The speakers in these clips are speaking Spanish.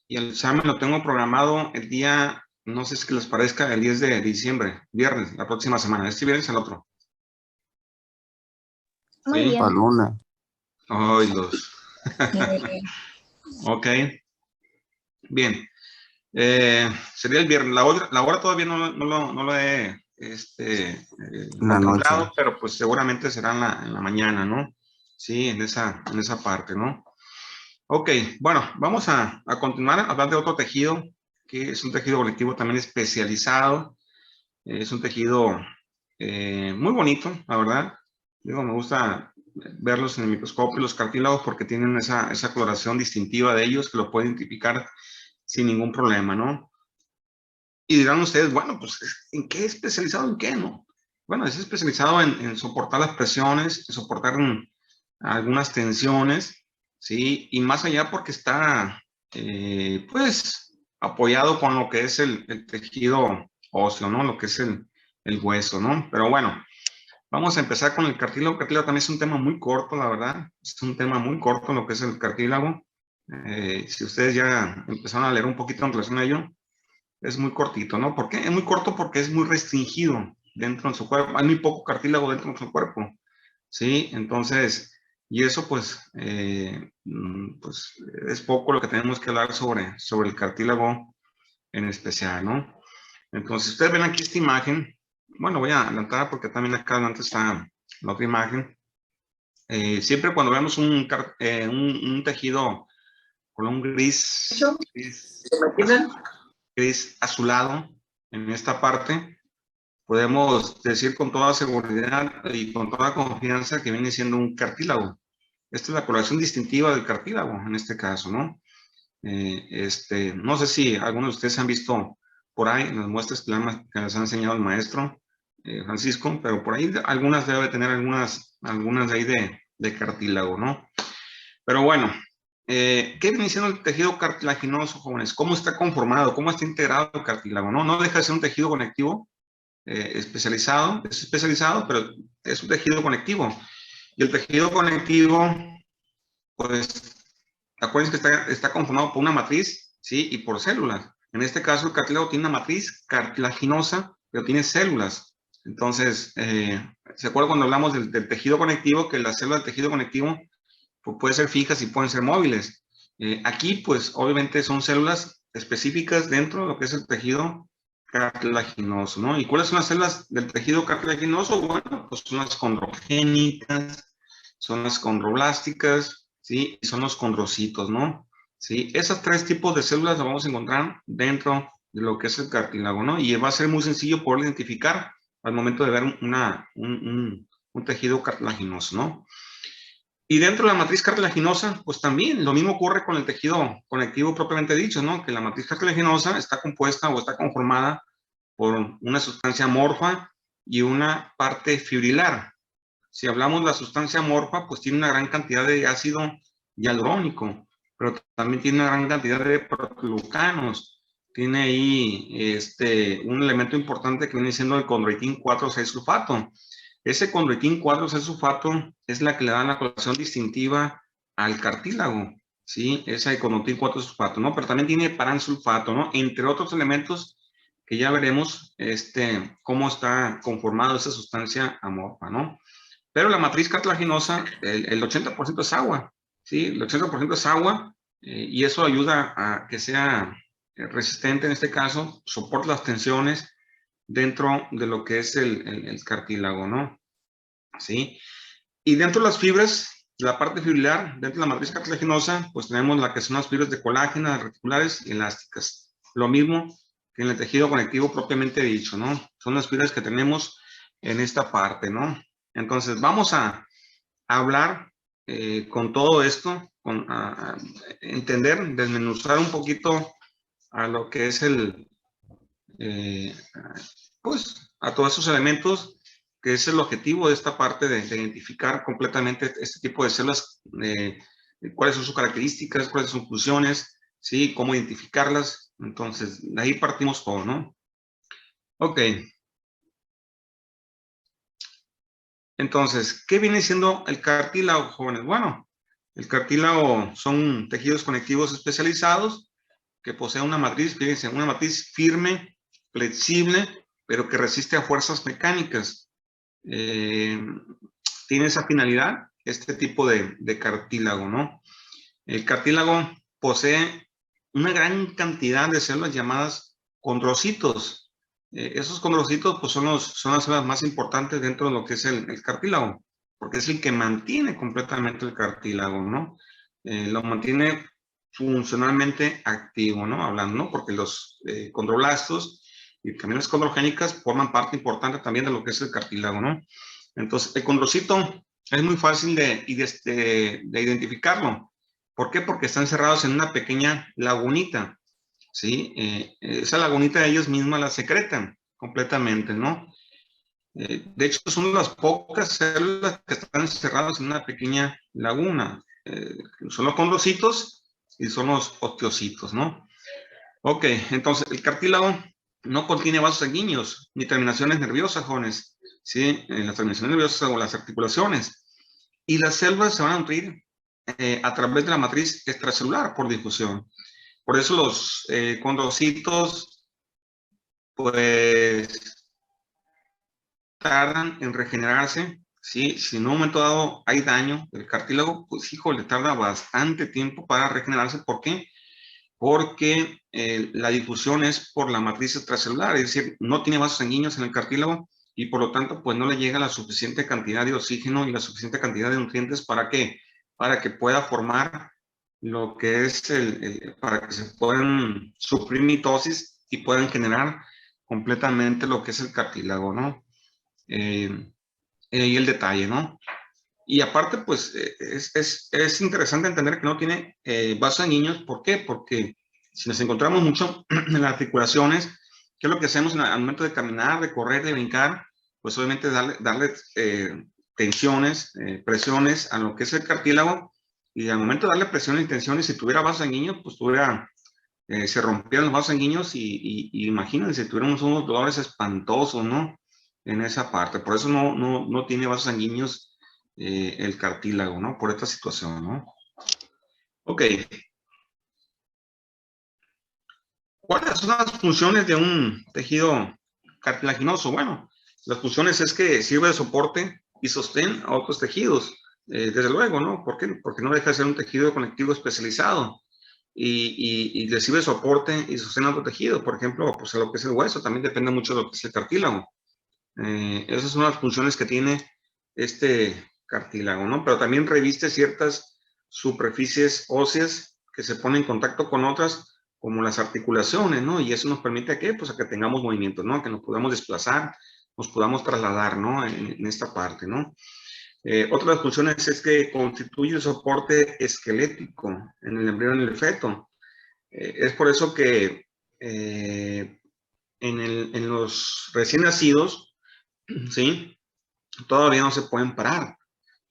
y el examen lo tengo programado el día, no sé si les parezca, el 10 de diciembre, viernes, la próxima semana. Este viernes el otro. Muy ¿Sí? bien. Para lunes. Ay, los. Ok. Bien. Sería el viernes. La hora todavía no lo he La noche. contemplado, pero pues seguramente será en la mañana, ¿no? Sí, en esa parte, ¿no? Ok, bueno, vamos a continuar a hablar de otro tejido, que es un tejido conectivo también especializado. Es un tejido muy bonito, la verdad. Digo, me gusta verlos en el microscopio, los cartílagos, porque tienen esa coloración distintiva de ellos que lo pueden identificar sin ningún problema, ¿no? Y dirán ustedes, bueno, pues, ¿en qué es especializado? ¿En qué no? Bueno, es especializado en soportar las presiones, en soportar algunas tensiones, ¿sí? Y más allá porque está, pues, apoyado con lo que es el tejido óseo, ¿no? Lo que es el hueso, ¿no? Pero bueno, vamos a empezar con el cartílago. El cartílago también es un tema muy corto, la verdad. Es un tema muy corto lo que es el cartílago. Si ustedes ya empezaron a leer un poquito en relación a ello, es muy cortito, ¿no? ¿Por qué? Es muy corto porque es muy restringido dentro de su cuerpo. Hay muy poco cartílago dentro de su cuerpo, ¿sí? Entonces, y eso pues es poco lo que tenemos que hablar sobre el cartílago en especial, ¿no? Entonces, ustedes ven aquí esta imagen. Bueno, voy a adelantar porque también acá adelante está la otra imagen. Siempre cuando vemos un tejido con un gris azulado en esta parte, podemos decir con toda seguridad y con toda confianza que viene siendo un cartílago. Esta es la coloración distintiva del cartílago en este caso, ¿no? No sé si algunos de ustedes han visto por ahí en las muestras que les ha enseñado el maestro Francisco, pero por ahí algunas debe tener algunas de ahí de cartílago, ¿no? Pero bueno, ¿qué viene siendo el tejido cartilaginoso, jóvenes? ¿Cómo está conformado? ¿Cómo está integrado el cartílago? No deja de ser un tejido conectivo especializado, es especializado, pero es un tejido conectivo. Y el tejido conectivo, pues, acuérdense que está conformado por una matriz, ¿sí? Y por células. En este caso, el cartílago tiene una matriz cartilaginosa, pero tiene células. Entonces, ¿se acuerdan cuando hablamos del tejido conectivo? Que las células del tejido conectivo pues, pueden ser fijas y pueden ser móviles. Aquí, pues, obviamente son células específicas dentro de lo que es el tejido cartilaginoso, ¿no? ¿Y cuáles son las células del tejido cartilaginoso? Bueno, pues son las condrogénicas, son las condroblásticas, ¿sí? Y son los condrocitos, ¿no? ¿Sí? Esos tres tipos de células las vamos a encontrar dentro de lo que es el cartílago, ¿no? Y va a ser muy sencillo poder identificar al momento de ver un tejido cartilaginoso, ¿no? Y dentro de la matriz cartilaginosa, pues también lo mismo ocurre con el tejido conectivo propiamente dicho, ¿no? Que la matriz cartilaginosa está compuesta o está conformada por una sustancia amorfa y una parte fibrilar. Si hablamos de la sustancia amorfa, pues tiene una gran cantidad de ácido hialurónico, pero también tiene una gran cantidad de proteoglucanos. Tiene ahí un elemento importante que viene siendo el condroitín 4,6-sulfato. Ese condroitín 4,6-sulfato es la que le da la coloración distintiva al cartílago, ¿sí? Ese condroitín 4,6-sulfato, ¿no? Pero también tiene paransulfato, ¿no? Entre otros elementos que ya veremos cómo está conformado esa sustancia amorfa, ¿no? Pero la matriz cartilaginosa, el 80% es agua, ¿sí? El 80% es agua y eso ayuda a que sea resistente en este caso, soporta las tensiones dentro de lo que es el cartílago, ¿no? ¿Sí? Y dentro de las fibras, la parte fibrilar, dentro de la matriz cartilaginosa, pues tenemos la que son las fibras de colágeno, reticulares y elásticas. Lo mismo que en el tejido conectivo propiamente dicho, ¿no? Son las fibras que tenemos en esta parte, ¿no? Entonces, vamos a hablar con todo esto, a entender, desmenuzar un poquito a lo que es eh, pues, a todos esos elementos, que es el objetivo de esta parte de identificar completamente este tipo de células, cuáles son sus características, cuáles son sus funciones, ¿sí? Cómo identificarlas. Entonces, de ahí partimos todo, ¿no? Ok. Entonces, ¿qué viene siendo el cartílago, jóvenes? Bueno, El cartílago son tejidos conectivos especializados que poseen una matriz, fíjense, una matriz firme, flexible, pero que resiste a fuerzas mecánicas. Tiene esa finalidad, este tipo de cartílago, ¿no? El cartílago posee una gran cantidad de células llamadas condrocitos. Esos condrocitos pues, son las células más importantes dentro de lo que es el cartílago, porque es el que mantiene completamente el cartílago, ¿no? Lo mantiene funcionalmente activo, ¿no? Hablando, ¿no? Porque los condroblastos y también las condrogénicas forman parte importante también de lo que es el cartílago, ¿no? Entonces, el condrocito es muy fácil de identificarlo. ¿Por qué? Porque están encerrados en una pequeña lagunita, ¿sí? Esa lagunita ellos mismos la secretan completamente, ¿no? De hecho, son las pocas células que están encerradas en una pequeña laguna. Son los condrocitos y son los osteocitos, ¿no? Ok, entonces el cartílago no contiene vasos sanguíneos ni terminaciones nerviosas, jóvenes, ¿sí? Las terminaciones nerviosas o las articulaciones. Y las células se van a nutrir a través de la matriz extracelular por difusión. Por eso los condrocitos, pues, tardan en regenerarse, ¿sí? Si en un momento dado hay daño del cartílago, pues, híjole, tarda bastante tiempo para regenerarse. ¿Por qué? Porque la difusión es por la matriz extracelular, es decir, no tiene vasos sanguíneos en el cartílago y por lo tanto, pues no le llega la suficiente cantidad de oxígeno y la suficiente cantidad de nutrientes para que pueda formar lo que es para que se puedan sufrir mitosis y puedan generar completamente lo que es el cartílago, ¿no? Y el detalle, ¿no? Y aparte, pues, es interesante entender que no tiene vasos sanguíneos. ¿Por qué? Porque si nos encontramos mucho en las articulaciones, ¿qué es lo que hacemos al momento de caminar, de correr, de brincar? Pues obviamente darle tensiones, presiones a lo que es el cartílago, y al momento de darle presiones y tensiones, si tuviera vasos sanguíneos, pues se rompieran los vasos sanguíneos y imagínense, tuviéramos unos dolores espantosos, ¿no? En esa parte. Por eso no tiene vasos sanguíneos el cartílago, ¿no? Por esta situación, ¿no? Ok. ¿Cuáles son las funciones de un tejido cartilaginoso? Bueno, las funciones es que sirve de soporte y sostén a otros tejidos, desde luego, ¿no? ¿Por qué? Porque no deja de ser un tejido conectivo especializado y le sirve de soporte y sostén a otro tejido. Por ejemplo, pues a lo que es el hueso, también depende mucho de lo que es el cartílago. Esas son las funciones que tiene este cartílago, ¿no? Pero también reviste ciertas superficies óseas que se ponen en contacto con otras, como las articulaciones, ¿no? Y eso nos permite a qué? Pues a que tengamos movimiento, ¿no? A que nos podamos desplazar, nos podamos trasladar, ¿no? En esta parte, ¿no? Otra de las funciones es que constituye el soporte esquelético en el embrión y el feto. Es por eso que en los recién nacidos, ¿sí? Todavía no se pueden parar.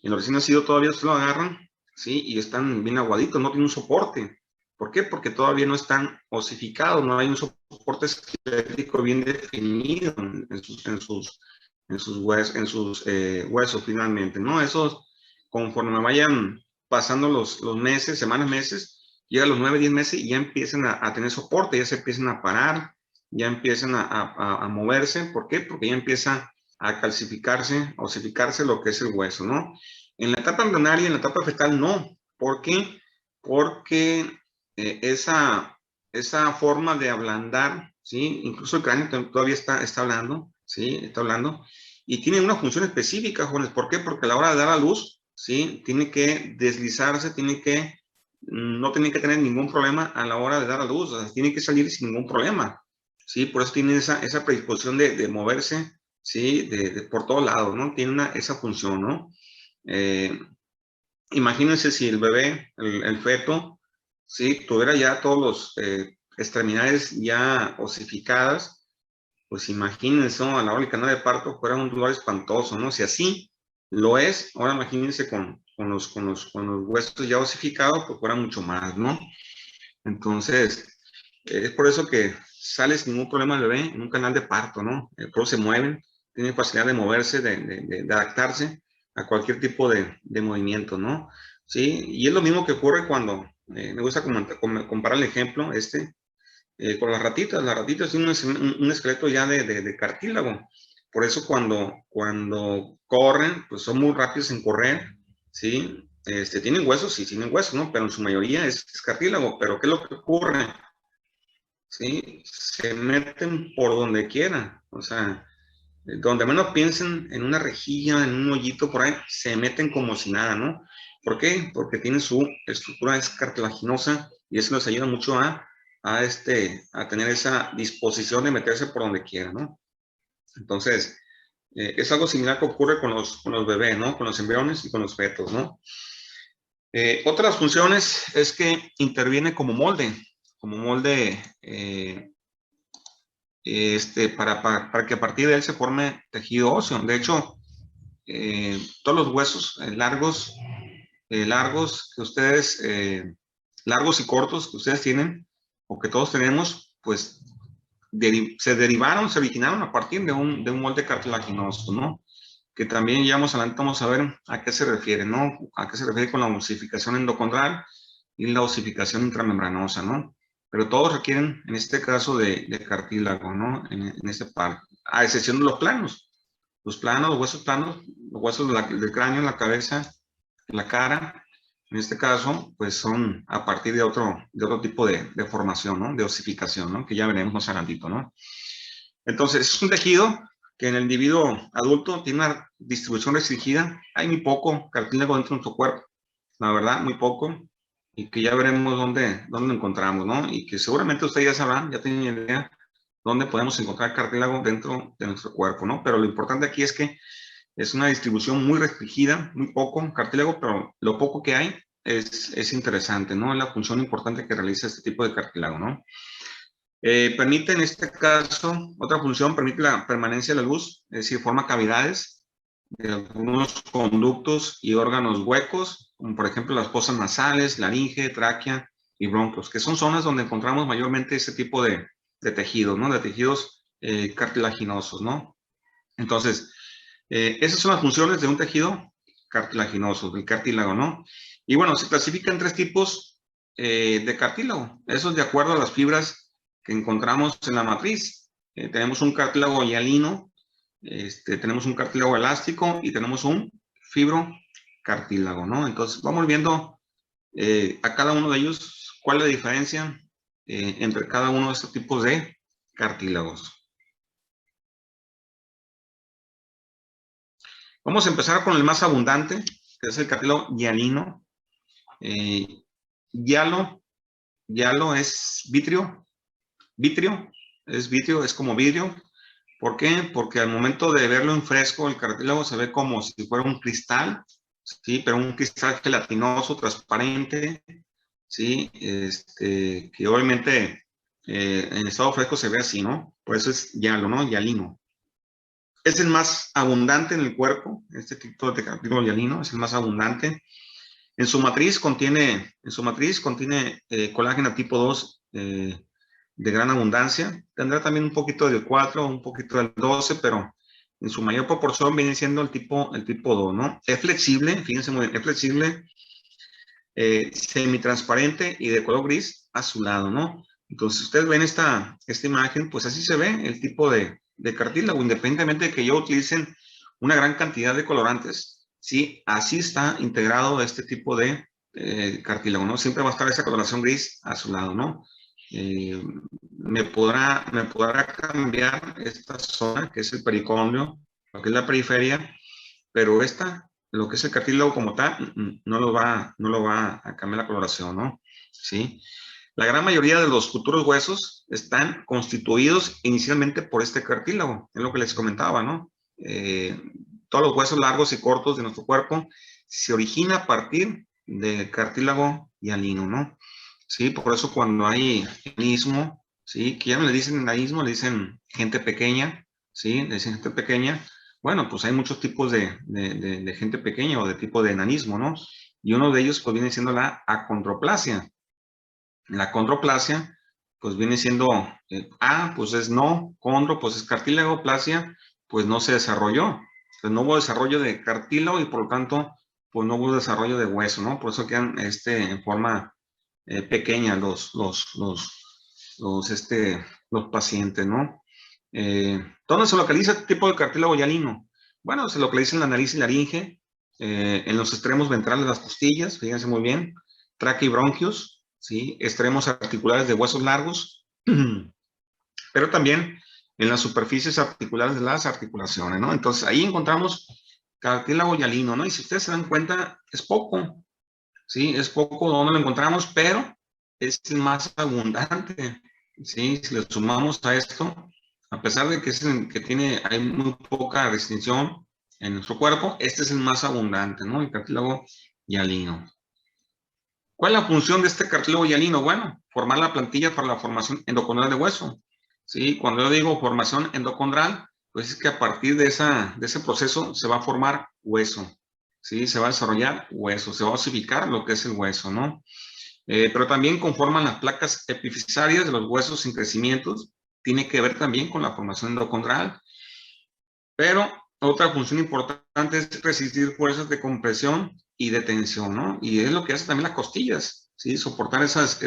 En los recién nacidos todavía se lo agarran, ¿sí? Y están bien aguaditos, no tienen un soporte. ¿Por qué? Porque todavía no están osificados, no hay un soporte esquelético bien definido en sus huesos finalmente, ¿no? Esos, conforme vayan pasando los meses, semanas, meses, llega a los 9, 10 meses y ya empiezan a tener soporte, ya se empiezan a parar, ya empiezan a moverse. ¿Por qué? Porque ya empieza a calcificarse, a osificarse lo que es el hueso, ¿no? En la etapa embrionaria, en la etapa fetal, no. ¿Por qué? Porque esa forma de ablandar, ¿sí? Incluso el cráneo todavía está hablando, ¿sí? Está hablando. Y tiene una función específica, jóvenes. ¿Por qué? Porque a la hora de dar a luz, ¿sí? Tiene que deslizarse, no tiene que tener ningún problema a la hora de dar a luz. O sea, tiene que salir sin ningún problema, ¿sí? Por eso tiene esa predisposición de moverse, ¿sí? Por todos lados, ¿no? Tiene esa función, ¿no? Imagínense si el bebé, el feto, ¿sí? Tuviera ya todos los extremidades ya osificadas, pues imagínense, ¿no? A la hora del canal de parto fuera un dolor espantoso, ¿no? Si así lo es, ahora imagínense con los huesos ya osificados, pues fuera mucho más, ¿no? Entonces, es por eso que sale sin ningún problema el bebé en un canal de parto, ¿no? Todos se mueven, tienen facilidad de moverse, de adaptarse a cualquier tipo de movimiento, ¿no? ¿sí? Y es lo mismo que ocurre cuando, me gusta comparar el ejemplo con las ratitas. Las ratitas tienen un esqueleto ya de cartílago. Por eso cuando corren, pues son muy rápidos en correr, ¿sí? Tienen huesos, sí, tienen huesos, ¿no? Pero en su mayoría es cartílago. Pero ¿qué es lo que ocurre? ¿Sí? Se meten por donde quieran. O sea, donde menos piensen en una rejilla, en un hoyito por ahí, se meten como si nada, ¿no? ¿Por qué? Porque tienen su estructura es cartilaginosa y eso les ayuda mucho a tener esa disposición de meterse por donde quiera, ¿no? Entonces, es algo similar que ocurre con los bebés, ¿no? Con los embriones y con los fetos, ¿no? Otras funciones es que interviene como molde para que a partir de él se forme tejido óseo. De hecho, todos los huesos largos que ustedes, largos y cortos que ustedes tienen, o que todos tenemos, pues se originaron a partir de un molde cartilaginoso, ¿no? Que también ya más adelante vamos a ver a qué se refiere, ¿no? A qué se refiere con la osificación endocondral y la osificación intramembranosa, ¿no? Pero todos requieren, en este caso, de cartílago, ¿no? En este par, a excepción de los planos. Los huesos del cráneo, la cabeza, la cara, en este caso, pues son a partir de otro tipo de formación, ¿no? De osificación, ¿no? Que ya veremos más adelantito, ¿no? Entonces, es un tejido que en el individuo adulto tiene una distribución restringida. Hay muy poco cartílago dentro de nuestro cuerpo, la verdad, muy poco, y que ya veremos dónde lo encontramos, ¿no? Y que seguramente ustedes ya sabrán, ya tienen idea dónde podemos encontrar cartílago dentro de nuestro cuerpo, ¿no? Pero lo importante aquí es que es una distribución muy restringida, muy poco cartílago, pero lo poco que hay es interesante, ¿no? Es la función importante que realiza este tipo de cartílago, ¿no? Permite en este caso, otra función, permite la permanencia de la luz, es decir, forma cavidades de algunos conductos y órganos huecos, como por ejemplo las fosas nasales, laringe, tráquea y bronquios, que son zonas donde encontramos mayormente ese tipo de tejidos, ¿no? De tejidos cartilaginosos, ¿no? Entonces, esas son las funciones de un tejido cartilaginoso, del cartílago, ¿no? Y bueno, se clasifican tres tipos de cartílago. Eso es de acuerdo a las fibras que encontramos en la matriz. Tenemos un cartílago hialino, tenemos un cartílago elástico y tenemos un fibrocartílago, ¿no? Entonces, vamos viendo a cada uno de ellos cuál es la diferencia entre cada uno de estos tipos de cartílagos. Vamos a empezar con el más abundante, que es el cartílago hialino. Hialo es vitrio, es como vidrio. ¿Por qué? Porque al momento de verlo en fresco, el cartílago se ve como si fuera un cristal, ¿sí? Pero un cristal gelatinoso, transparente, ¿sí? Que obviamente en estado fresco se ve así, ¿no? Por eso es hialo, ¿no? Hialino. Es el más abundante en el cuerpo, este tipo de cartílago hialino es el más abundante. En su matriz contiene colágeno tipo 2 de gran abundancia. Tendrá también un poquito del 4, un poquito del 12, pero en su mayor proporción viene siendo el tipo 2, ¿no? Es flexible, fíjense muy bien, es flexible, semitransparente y de color gris azulado, ¿no? Entonces, ustedes ven esta imagen, pues así se ve el tipo de cartílago, independientemente de que yo utilicen una gran cantidad de colorantes, ¿sí? Así está integrado este tipo de cartílago, ¿no? Siempre va a estar esa coloración gris azulado, ¿no? Me podrá cambiar esta zona, que es el pericondrio, lo que es la periferia, pero lo que es el cartílago como tal, no lo va a cambiar la coloración, ¿no? ¿Sí? La gran mayoría de los futuros huesos están constituidos inicialmente por este cartílago, es lo que les comentaba, ¿no? Todos los huesos largos y cortos de nuestro cuerpo se origina a partir del cartílago hialino, ¿no? Sí, por eso cuando hay enanismo, sí, que ya no le dicen enanismo, le dicen gente pequeña, sí, le dicen gente pequeña. Bueno, pues hay muchos tipos de gente pequeña o de tipo de enanismo, ¿no? Y uno de ellos pues viene siendo la acondroplasia. La acondroplasia pues viene siendo pues es no, condro pues es cartílago, plasia pues no se desarrolló. Entonces no hubo desarrollo de cartílago y por lo tanto pues no hubo desarrollo de hueso, ¿no? Por eso quedan en forma pequeña los pacientes, ¿no? ¿Dónde se localiza este tipo de cartílago hialino? Bueno, se localiza en la nariz y laringe, en los extremos ventrales de las costillas, fíjense muy bien, tráquea y bronquios, ¿sí? Extremos articulares de huesos largos, pero también en las superficies articulares de las articulaciones, ¿no? Entonces, ahí encontramos cartílago hialino, ¿no? Y si ustedes se dan cuenta, es poco, ¿sí? Es poco donde lo encontramos, pero es el más abundante, ¿sí? Si le sumamos a esto, a pesar de que, hay muy poca distinción en nuestro cuerpo, este es el más abundante, ¿no? El cartílago hialino. ¿Cuál es la función de este cartílago hialino? Bueno, formar la plantilla para la formación endocondral de hueso, ¿sí? Cuando yo digo formación endocondral, pues es que a partir de ese proceso se va a formar hueso, ¿sí? Se va a desarrollar hueso, se va a osificar lo que es el hueso, ¿no? Pero también conforman las placas epifisarias de los huesos sin crecimientos, tiene que ver también con la formación endocondral. Pero otra función importante es resistir fuerzas de compresión y de tensión, ¿no? Y es lo que hace también las costillas, ¿sí? Soportar esas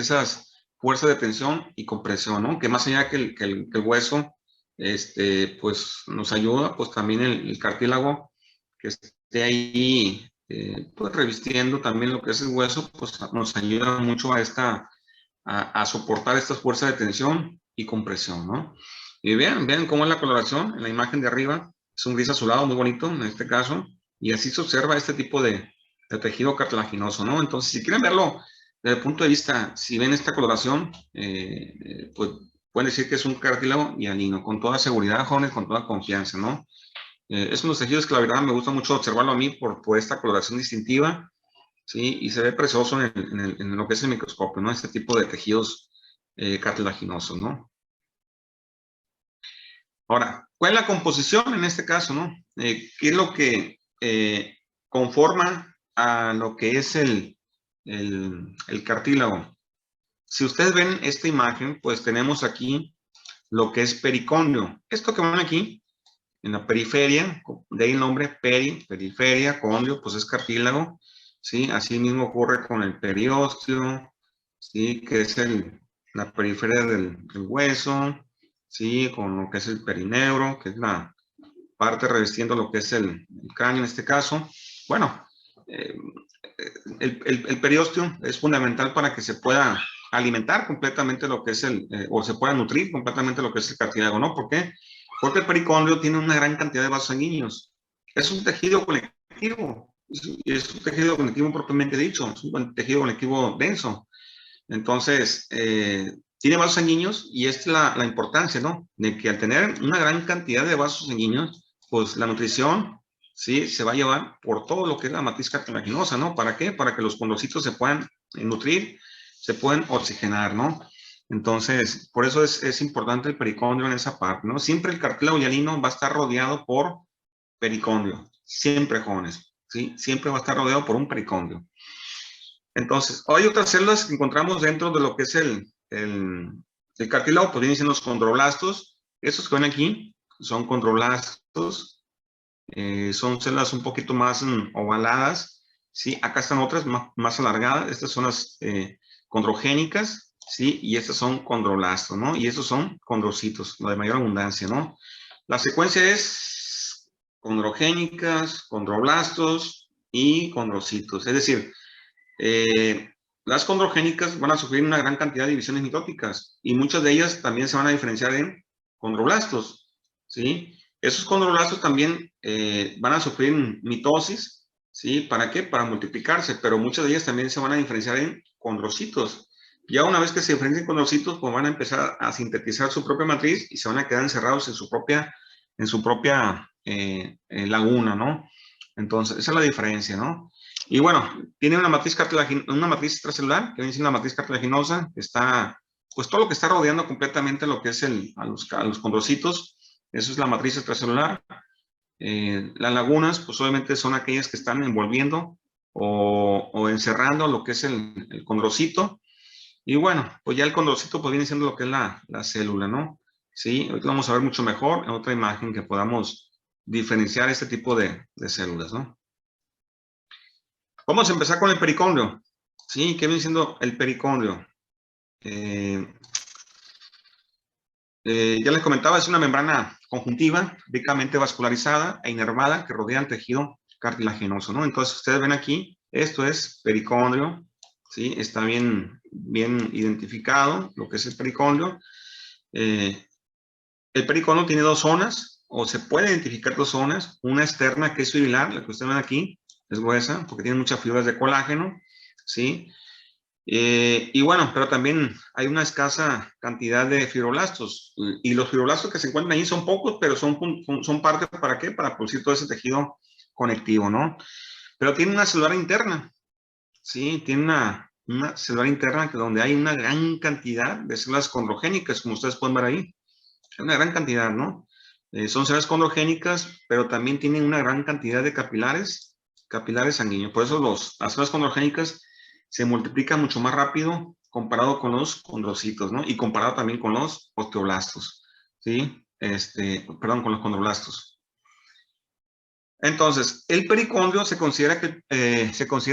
fuerzas de tensión y compresión, ¿no? Que más allá que el hueso, pues nos ayuda, pues también el cartílago que esté ahí, pues revistiendo también lo que es el hueso, pues nos ayuda mucho a soportar estas fuerzas de tensión y compresión, ¿no? Y vean cómo es la coloración en la imagen de arriba. Es un gris azulado muy bonito en este caso, y así se observa este tipo de tejido cartilaginoso, ¿no? Entonces, si quieren verlo desde el punto de vista, si ven esta coloración, pues pueden decir que es un cartílago hialino, con toda seguridad, jóvenes, con toda confianza, ¿no? Es unos tejidos que la verdad me gusta mucho observarlo a mí por esta coloración distintiva, ¿sí? Y se ve precioso en lo que es el microscopio, ¿no? Este tipo de tejidos cartilaginosos, ¿no? Ahora, ¿cuál es la composición en este caso, no? ¿Qué es lo que conforma a lo que es el cartílago? Si ustedes ven esta imagen, pues tenemos aquí lo que es pericondrio. Esto que ven aquí, en la periferia, de ahí el nombre periferia, condio, pues es cartílago, ¿sí? Así mismo ocurre con el periósteo, ¿sí? Que es la periferia del hueso, ¿sí? Con lo que es el perineuro, que es la parte revestiendo lo que es el cráneo en este caso. Bueno, eh, el periósteo es fundamental para que se pueda alimentar completamente lo que es o se pueda nutrir completamente lo que es el cartílago, ¿no? ¿Por qué? Porque el pericondrio tiene una gran cantidad de vasos sanguíneos. Es un tejido conectivo, es un tejido conectivo propiamente dicho, es un tejido conectivo denso. Entonces, tiene vasos sanguíneos y esta es la importancia, ¿no? De que al tener una gran cantidad de vasos sanguíneos, pues la nutrición, ¿sí? Se va a llevar por todo lo que es la matriz cartilaginosa, ¿no? ¿Para qué? Para que los condrocitos se puedan nutrir, se pueden oxigenar, ¿no? Entonces, por eso es importante el pericondrio en esa parte, ¿no? Siempre el cartílago hialino va a estar rodeado por pericondrio, siempre, jóvenes, ¿sí? Siempre va a estar rodeado por un pericondrio. Entonces, hay otras células que encontramos dentro de lo que es el cartílago, pues vienen siendo los condroblastos. Estos que ven aquí son condroblastos, son células un poquito más ovaladas, ¿sí? Acá están otras más alargadas, estas son las condrogénicas, ¿sí? Y estas son condroblastos, ¿no? Y estos son condrocitos, lo de mayor abundancia, ¿no? La secuencia es condrogénicas, condroblastos y condrocitos, es decir, las condrogénicas van a sufrir una gran cantidad de divisiones mitóticas y muchas de ellas también se van a diferenciar en condroblastos, ¿sí? Esos condroblastos también van a sufrir mitosis, ¿sí? ¿Para qué? Para multiplicarse, pero muchas de ellas también se van a diferenciar en condrocitos. Ya una vez que se diferencien condrocitos, pues van a empezar a sintetizar su propia matriz y se van a quedar encerrados en su propia laguna, ¿no? Entonces, esa es la diferencia, ¿no? Y bueno, tiene una matriz extracelular, que viene siendo la matriz cartilaginosa, que está, pues todo lo que está rodeando completamente lo que es a los condrocitos, eso es la matriz extracelular. Las lagunas, pues obviamente son aquellas que están envolviendo o encerrando lo que es el condrocito. Y bueno, pues ya el condrocito pues viene siendo lo que es la célula, ¿no? Sí, ahorita vamos a ver mucho mejor en otra imagen que podamos diferenciar este tipo de células, ¿no? Vamos a empezar con el pericondrio. ¿Sí? ¿Qué viene siendo el pericondrio? Ya les comentaba, es una membrana conjuntiva, ricamente vascularizada e inervada que rodea el tejido cartilaginoso, ¿no? Entonces, ustedes ven aquí, esto es pericondrio, ¿sí? Está bien identificado lo que es el pericondrio. El pericondrio tiene dos zonas, o se puede identificar dos zonas, una externa que es fibrilar, la que ustedes ven aquí, es gruesa, porque tiene muchas fibras de colágeno, ¿sí? Y bueno, pero también hay una escasa cantidad de fibroblastos. Y los fibroblastos que se encuentran ahí son pocos, pero son parte, ¿para qué? Para producir todo ese tejido conectivo, ¿no? Pero tiene una celular interna, ¿sí? Tiene una celular interna que donde hay una gran cantidad de células condrogénicas, como ustedes pueden ver ahí. Una gran cantidad, ¿no? Son células condrogénicas, pero también tienen una gran cantidad de capilares sanguíneos. Por eso las células condrogénicas se multiplican mucho más rápido comparado con los condrocitos, ¿no? Y comparado también con los osteoblastos, ¿sí? Perdón, con los condroblastos. Entonces, el pericondrio se considera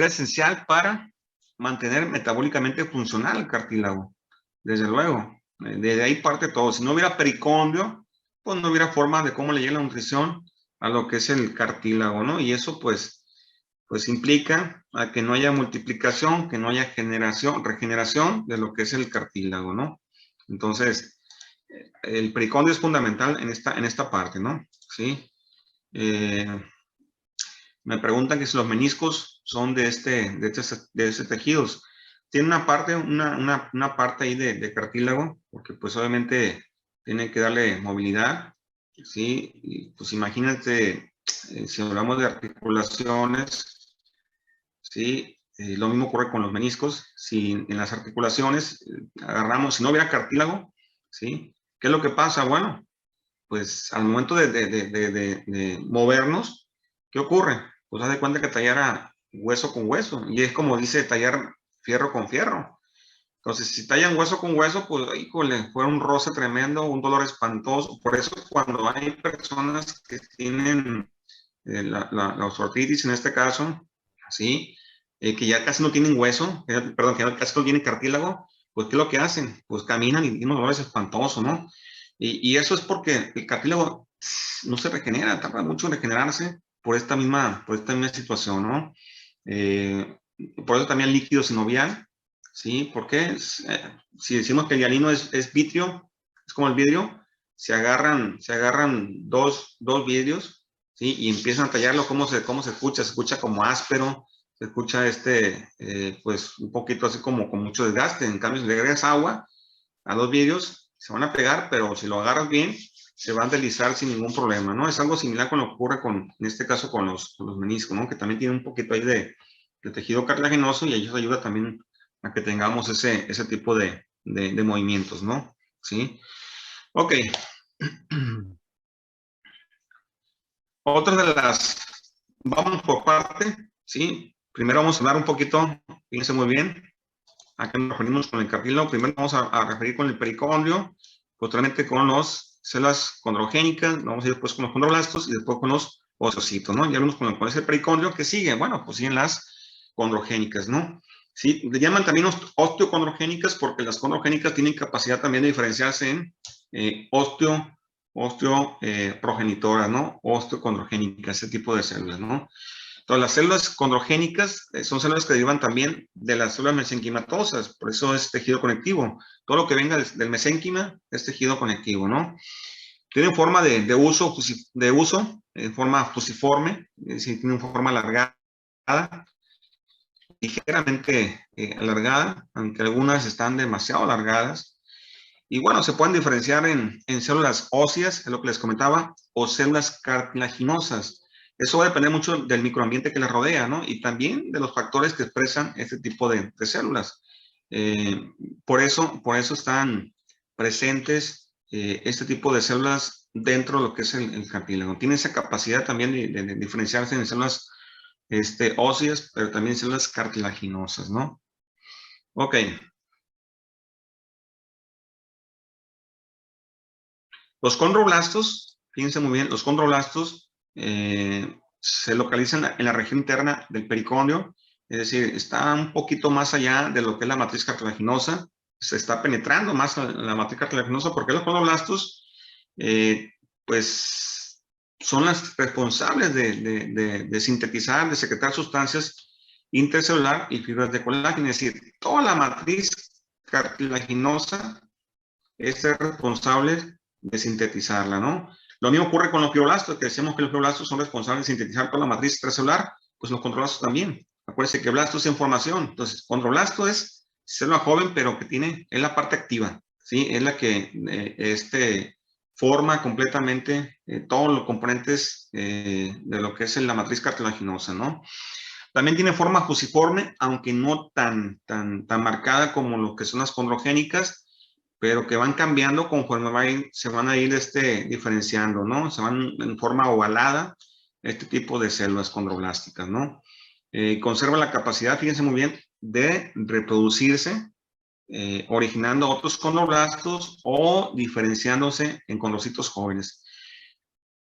esencial para mantener metabólicamente funcional el cartílago, desde luego. Desde ahí parte todo. Si no hubiera pericondrio, pues no hubiera forma de cómo le llega la nutrición a lo que es el cartílago, ¿no? Y eso, pues implica a que no haya multiplicación, que no haya regeneración de lo que es el cartílago, ¿no? Entonces, el pericondrio es fundamental en esta parte, ¿no? ¿Sí? Me preguntan que si los meniscos son de este tejidos. Tiene una parte ahí de cartílago, porque pues obviamente tiene que darle movilidad, ¿sí? Y, pues imagínate, si hablamos de articulaciones, ¿sí? Lo mismo ocurre con los meniscos. Si en las articulaciones agarramos, si no hubiera cartílago, ¿sí? ¿Qué es lo que pasa? Bueno, pues al momento de movernos, ¿qué ocurre? Pues haz de cuenta que tallara hueso con hueso, y es como dice tallar fierro con fierro. Entonces, si tallan hueso con hueso, pues, híjole, fue un roce tremendo, un dolor espantoso. Por eso cuando hay personas que tienen la osteoartritis en este caso, así, que ya casi no tienen hueso, perdón, que casi no tienen cartílago, pues ¿qué es lo que hacen? Pues caminan y tienen dolores espantosos, ¿no? Y eso es porque el cartílago no se regenera, tarda mucho en regenerarse por esta misma situación, ¿no? Por eso también líquido sinovial, ¿sí? Porque si decimos que el hialino es vitrio, es como el vidrio, se agarran dos vidrios, ¿sí? Y empiezan a tallarlo. ¿Cómo se escucha? Se escucha como áspero, se escucha pues un poquito así como con mucho desgaste. En cambio, si le agregas agua a dos vidrios, se van a pegar, pero si lo agarras bien, se van a deslizar sin ningún problema, ¿no? Es algo similar con lo que ocurre en este caso con los meniscos, ¿no? Que también tiene un poquito ahí de tejido cartilaginoso, y ellos ayuda también a que tengamos ese tipo de movimientos, ¿no? ¿Sí? Ok. Otra de vamos por parte, ¿sí? Primero vamos a hablar un poquito, fíjense muy bien, a qué nos referimos con el cartílago. Primero vamos a referir con el pericondrio, posteriormente con las células condrogénicas, vamos a ir después con los condroblastos y después con los osteocitos, ¿no? Ya vimos con ese pericondrio que sigue. Bueno, pues siguen las condrogénicas, ¿no? Sí, le llaman también osteocondrogénicas porque las condrogénicas tienen capacidad también de diferenciarse en osteoprogenitoras, ¿no? Osteocondrogénicas, ese tipo de células, ¿no? Entonces, las células condrogénicas son células que derivan también de las células mesenquimatosas, por eso es tejido conectivo. Todo lo que venga del mesénquima es tejido conectivo, ¿no? Tienen forma de uso, en forma fusiforme, es decir, tienen forma alargada, ligeramente alargada, aunque algunas están demasiado alargadas. Y bueno, se pueden diferenciar en células óseas, es lo que les comentaba, o células cartilaginosas. Eso va a depender mucho del microambiente que las rodea, ¿no? Y también de los factores que expresan este tipo de células. Por eso están presentes este tipo de células dentro de lo que es el cartílago. Tiene esa capacidad también de diferenciarse en células óseas, pero también células cartilaginosas, ¿no? Ok. Los condroblastos, fíjense muy bien, los condroblastos se localizan en la región interna del pericondrio, es decir, está un poquito más allá de lo que es la matriz cartilaginosa, se está penetrando más en la matriz cartilaginosa porque los condroblastos, pues, son las responsables de sintetizar, de secretar sustancias intercelular y fibras de colágeno, es decir, toda la matriz cartilaginosa es responsable de sintetizarla, ¿no? Lo mismo ocurre con los fibroblastos, que decíamos que los fibroblastos son responsables de sintetizar toda la matriz extracelular, pues los condroblastos también. Acuérdense que blasto es en formación, entonces condroblasto es célula joven, pero que es la parte activa, ¿sí? Es la que forma completamente todos los componentes de lo que es la matriz cartilaginosa, ¿no? También tiene forma fusiforme, aunque no tan marcada como lo que son las condrogénicas, pero que van cambiando conforme se van a ir diferenciando, ¿no? Se van en forma ovalada este tipo de células condroblásticas, ¿no? Conserva la capacidad, fíjense muy bien, de reproducirse, originando otros condroblastos o diferenciándose en condrocitos jóvenes.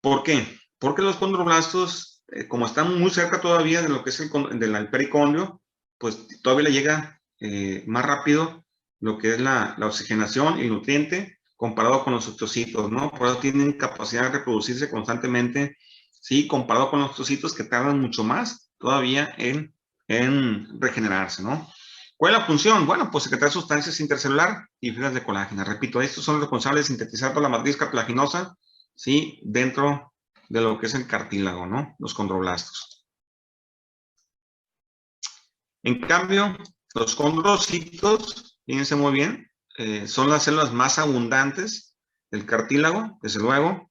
¿Por qué? Porque los condroblastos, como están muy cerca todavía de lo que es del pericondrio, pues todavía le llega más rápido lo que es la oxigenación y el nutriente comparado con los osteocitos, ¿no? Por eso tienen capacidad de reproducirse constantemente, ¿sí? Comparado con los osteocitos que tardan mucho más todavía en regenerarse, ¿no? ¿Cuál es la función? Bueno, pues secretar sustancias intercelular y fibras de colágeno. Repito, estos son responsables de sintetizar toda la matriz cartilaginosa, ¿sí? Dentro de lo que es el cartílago, ¿no? Los condroblastos. En cambio, los condrocitos, fíjense muy bien, son las células más abundantes del cartílago, desde luego,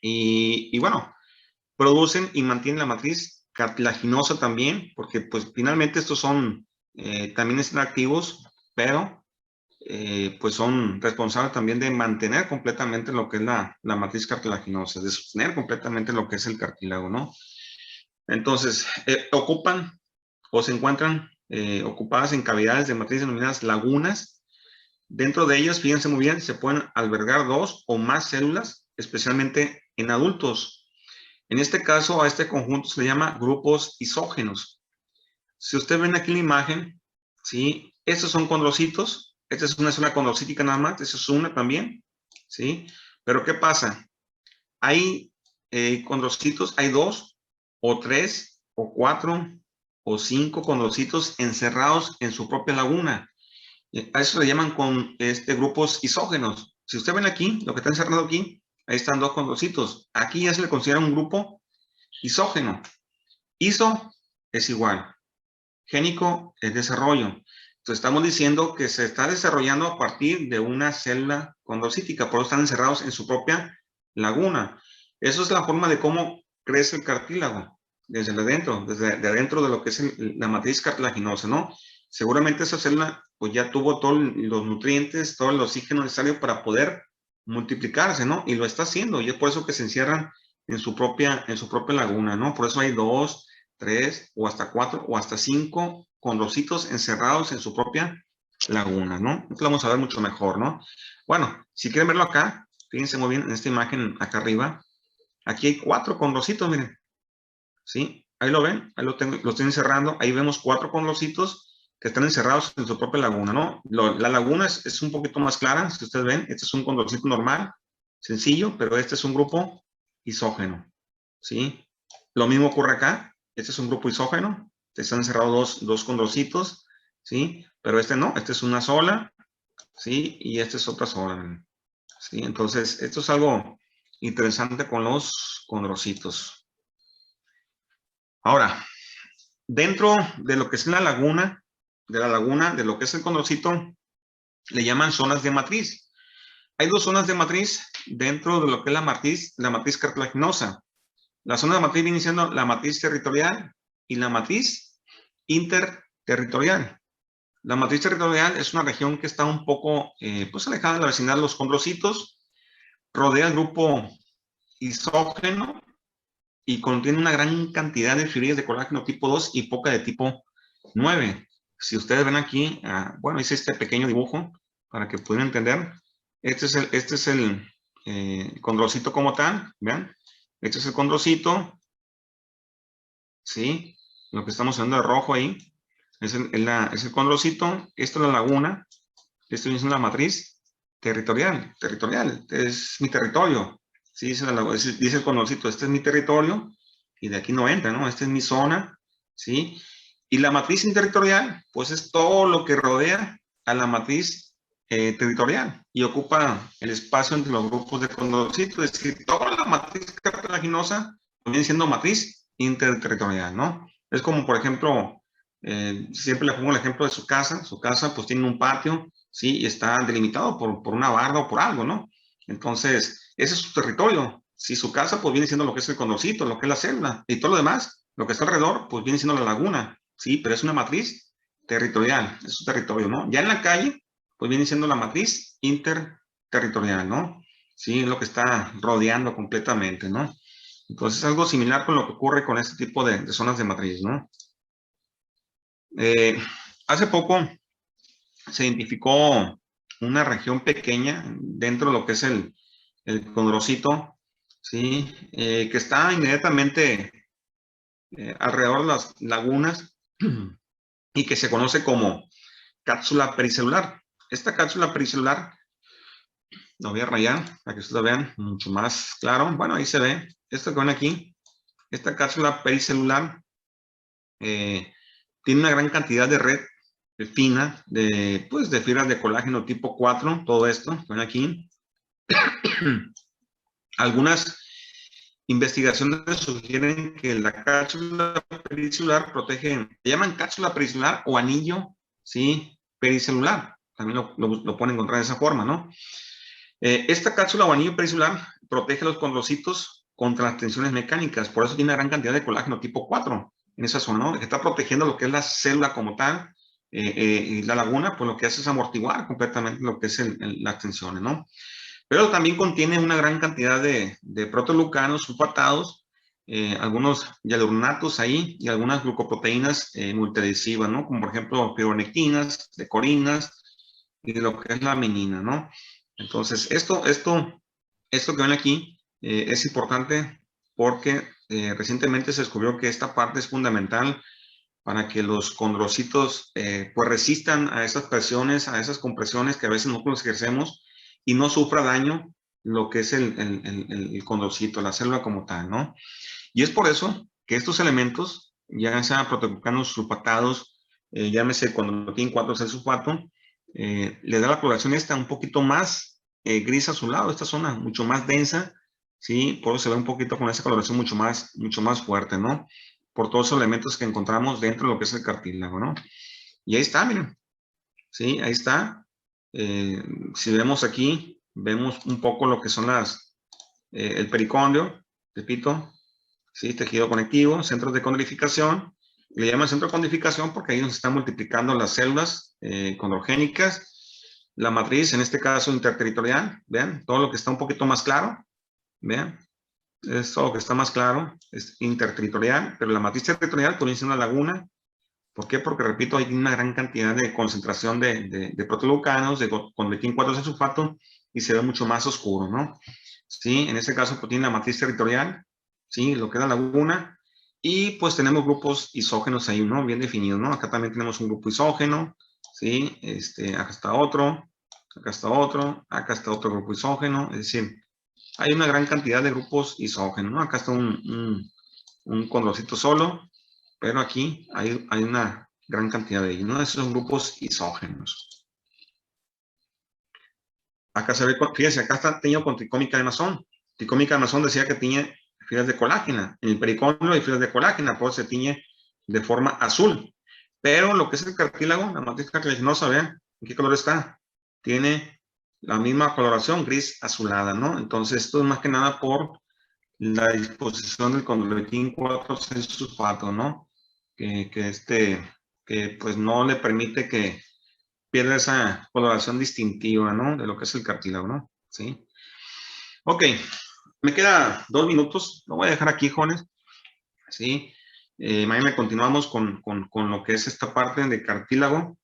y bueno, producen y mantienen la matriz cartilaginosa también, porque pues finalmente estos son, también están activos, pero pues son responsables también de mantener completamente lo que es la matriz cartilaginosa, de sostener completamente lo que es el cartílago, ¿no? Entonces, ocupan o se encuentran ocupadas en cavidades de matriz denominadas lagunas. Dentro de ellas, fíjense muy bien, se pueden albergar 2 o más células, especialmente en adultos. En este caso, a este conjunto se le llama grupos isógenos. Si ustedes ven aquí la imagen, ¿sí? Estos son condrocitos. Esta es una célula condrocítica nada más. Esta es una también, ¿sí? Pero ¿qué pasa? Hay condrocitos, hay 2 o 3 o 4 o 5 condrocitos encerrados en su propia laguna. A eso le llaman grupos isógenos. Si ustedes ven aquí, lo que está encerrado aquí, ahí están 2 condrocitos. Aquí ya se le considera un grupo isógeno. Iso es igual. Génico es desarrollo. Entonces estamos diciendo que se está desarrollando a partir de una célula condrocítica, por eso están encerrados en su propia laguna. Eso es la forma de cómo crece el cartílago, desde adentro de lo que es la matriz cartilaginosa, ¿no? Seguramente esa célula pues ya tuvo todos los nutrientes, todo el oxígeno necesario para poder multiplicarse, ¿no? Y lo está haciendo, y es por eso que se encierran en su propia laguna, ¿no? Por eso hay 2, 3 o hasta 4 o hasta 5 condrocitos encerrados en su propia laguna, ¿no? Esto lo vamos a ver mucho mejor, ¿no? Bueno, si quieren verlo acá, fíjense muy bien en esta imagen acá arriba. Aquí hay 4 condrocitos, miren. ¿Sí? Ahí lo ven, ahí lo estoy encerrando. Ahí vemos 4 condrocitos que están encerrados en su propia laguna, ¿no? La laguna es un poquito más clara, si ustedes ven. Este es un condrocito normal, sencillo, pero este es un grupo isógeno, ¿sí? Lo mismo ocurre acá. Este es un grupo isógeno. Están encerrados dos condrocitos, ¿sí? Pero este no, este es una sola, ¿sí? Y este es otra sola, ¿sí? Entonces, esto es algo interesante con los condrocitos. Ahora, dentro de lo que es la laguna, de lo que es el condrocito, le llaman zonas de matriz. Hay 2 zonas de matriz dentro de lo que es la matriz cartilaginosa. La zona de matriz viene siendo la matriz territorial y la matriz interterritorial. La matriz territorial es una región que está un poco pues alejada de la vecindad de los condrocitos, rodea el grupo isógeno y contiene una gran cantidad de fibrillas de colágeno tipo 2 y poca de tipo 9. Si ustedes ven aquí, bueno, hice este pequeño dibujo para que puedan entender. Este es el condrocito como tal, ¿vean? Este es el condrocito, ¿sí? Lo que estamos haciendo de rojo ahí. es el condrocito, esto es la laguna, esto es la matriz territorial, es mi territorio, ¿sí? Dice el condrocito, este es mi territorio, y de aquí no entra, ¿no? Esta es mi zona, ¿sí? Y la matriz interterritorial, pues es todo lo que rodea a la matriz territorial y ocupa el espacio entre los grupos de condrocito, es decir, toda la matriz cartilaginosa viene siendo matriz interterritorial, ¿no? Es como, por ejemplo, siempre le pongo el ejemplo de su casa pues tiene un patio, ¿sí? Y está delimitado por una barda o por algo, ¿no? Entonces, ese es su territorio. Si su casa, pues viene siendo lo que es el condrocito, lo que es la célula, y todo lo demás, lo que está alrededor, pues viene siendo la laguna, ¿sí? Pero es una matriz territorial, es su territorio, ¿no? Ya en la calle, pues viene siendo la matriz interterritorial, ¿no? Sí, es lo que está rodeando completamente, ¿no? Entonces es algo similar con lo que ocurre con este tipo de zonas de matriz, ¿no? Hace poco se identificó una región pequeña dentro de lo que es el condrocito, ¿sí? Que está inmediatamente alrededor de las lagunas y que se conoce como cápsula pericelular. Esta cápsula pericelular, lo voy a rayar para que ustedes lo vean mucho más claro. Bueno, ahí se ve. Esto que ven aquí, esta cápsula pericelular tiene una gran cantidad de red fina de fibras de colágeno tipo 4, todo esto, ven aquí. Algunas investigaciones sugieren que la cápsula pericelular protege, se llaman cápsula pericelular o anillo, ¿sí? Pericelular, también lo pueden encontrar de esa forma, ¿no? Esta cápsula o anillo pericelular protege a los condrocitos contra las tensiones mecánicas, por eso tiene una gran cantidad de colágeno tipo 4 en esa zona, ¿no? Está protegiendo lo que es la célula como tal, y la laguna, pues lo que hace es amortiguar completamente lo que es las tensiones, ¿no? Pero también contiene una gran cantidad de proteoglucanos sulfatados, algunos hialuronatos ahí y algunas glucoproteínas multiadhesivas, ¿no? Como por ejemplo pironectinas, decorinas y lo que es la menina, ¿no? Entonces, esto que ven aquí es importante porque recientemente se descubrió que esta parte es fundamental para que los condrocitos pues resistan a esas presiones, a esas compresiones que a veces nosotros ejercemos y no sufra daño lo que es el condrocito, la célula como tal, ¿no? Y es por eso que estos elementos, ya sean proteoglucanos sulfatados, llámese condroitin 4-sulfato, le da la coloración esta un poquito más gris azulado, esta zona mucho más densa, ¿sí? Por eso se ve un poquito con esa coloración mucho más fuerte, ¿no? Por todos los elementos que encontramos dentro de lo que es el cartílago, ¿no? Y ahí está, miren, ¿sí? Ahí está. Si vemos aquí, vemos un poco lo que son el pericondrio, repito, ¿sí? Tejido conectivo, centros de condrificación. Le llaman centro de condrificación porque ahí nos están multiplicando las células condrogénicas. La matriz, en este caso interterritorial, vean, todo lo que está un poquito más claro, vean, es todo lo que está más claro, es interterritorial, pero la matriz territorial pues viene una laguna. ¿Por qué? Porque, repito, hay una gran cantidad de concentración de proteoglucanos, de condroitin 4-sulfato, y se ve mucho más oscuro, ¿no? Sí, en este caso pues tiene la matriz territorial, ¿sí? Lo que es la laguna, y pues tenemos grupos isógenos ahí, ¿no? Bien definidos, ¿no? Acá también tenemos un grupo isógeno, ¿sí? Acá está otro, acá está otro grupo isógeno, es decir, hay una gran cantidad de grupos isógenos, ¿no? Acá está un condrocito solo, pero aquí hay una gran cantidad de ellos, ¿no? Esos son grupos isógenos. Acá se ve, fíjense, acá está teñido con tricómica de Masón. Tricómica de Masón decía que tiñe fibras de colágena. En el pericondrio hay fibras de colágena, por eso se tiñe de forma azul. Pero lo que es el cartílago, la matriz cartilaginosa, vean, ¿en qué color está? Tiene la misma coloración, gris azulada, ¿no? Entonces, esto es más que nada por la disposición del condroitin 4-sulfato, ¿no? Que pues no le permite que pierda esa coloración distintiva, ¿no? De lo que es el cartílago, ¿no? ¿Sí? Ok, me queda 2 minutos, lo voy a dejar aquí, jóvenes, ¿sí? Mañana continuamos con lo que es esta parte de cartílago.